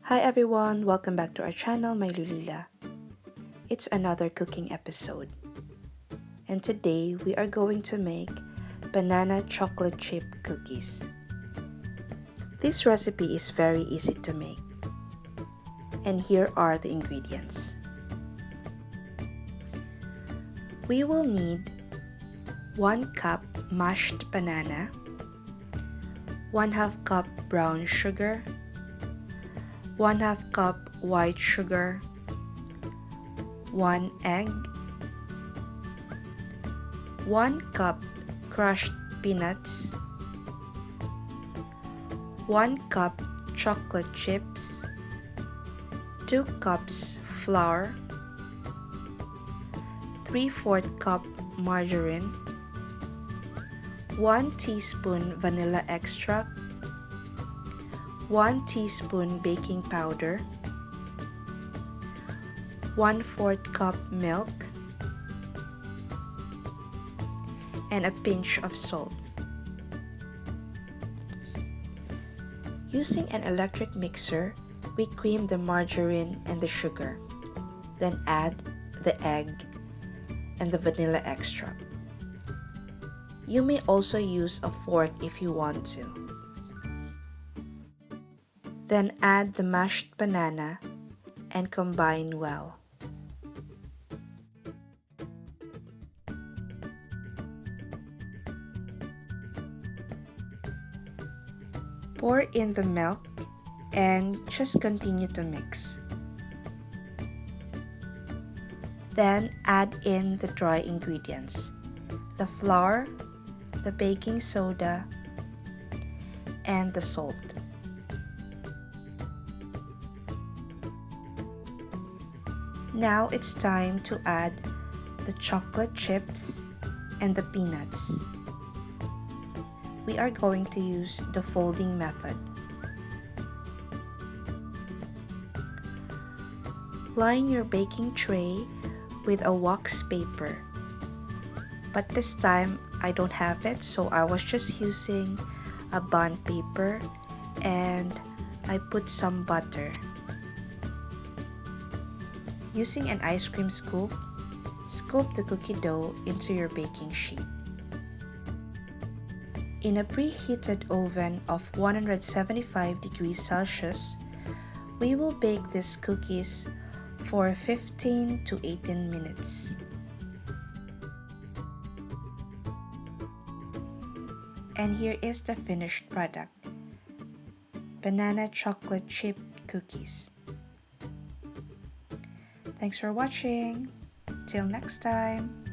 Hi everyone, welcome back to our channel, My Lulila. It's another cooking episode. And today we are going to make banana chocolate chip cookies. This recipe is very easy to make. And here are the ingredients. We will need 1 cup mashed banana, 1/2 cup brown sugar, 1/2 cup white sugar, 1 egg, 1 cup crushed peanuts, 1 cup chocolate chips, 2 cups flour, 3/4 cup margarine, 1 teaspoon vanilla extract, 1 teaspoon baking powder, 1/4 cup milk, and a pinch of salt. Using an electric mixer, we cream the margarine and the sugar, then add the egg and the vanilla extract. You may also use a fork if you want to. Then add the mashed banana and combine well. Pour in the milk and just continue to mix. Then add in the dry ingredients, the flour, the baking soda, and the salt. Now it's time to add the chocolate chips and the peanuts. We are going to use the folding method. Line your baking tray with a wax paper. But this time I don't have it, so I was just using a bond paper and I put some butter. Using an ice cream scoop, scoop the cookie dough into your baking sheet. In a preheated oven of 175 degrees Celsius, we will bake these cookies for 15 to 18 minutes. And here is the finished product: banana chocolate chip cookies. Thanks for watching. Till next time.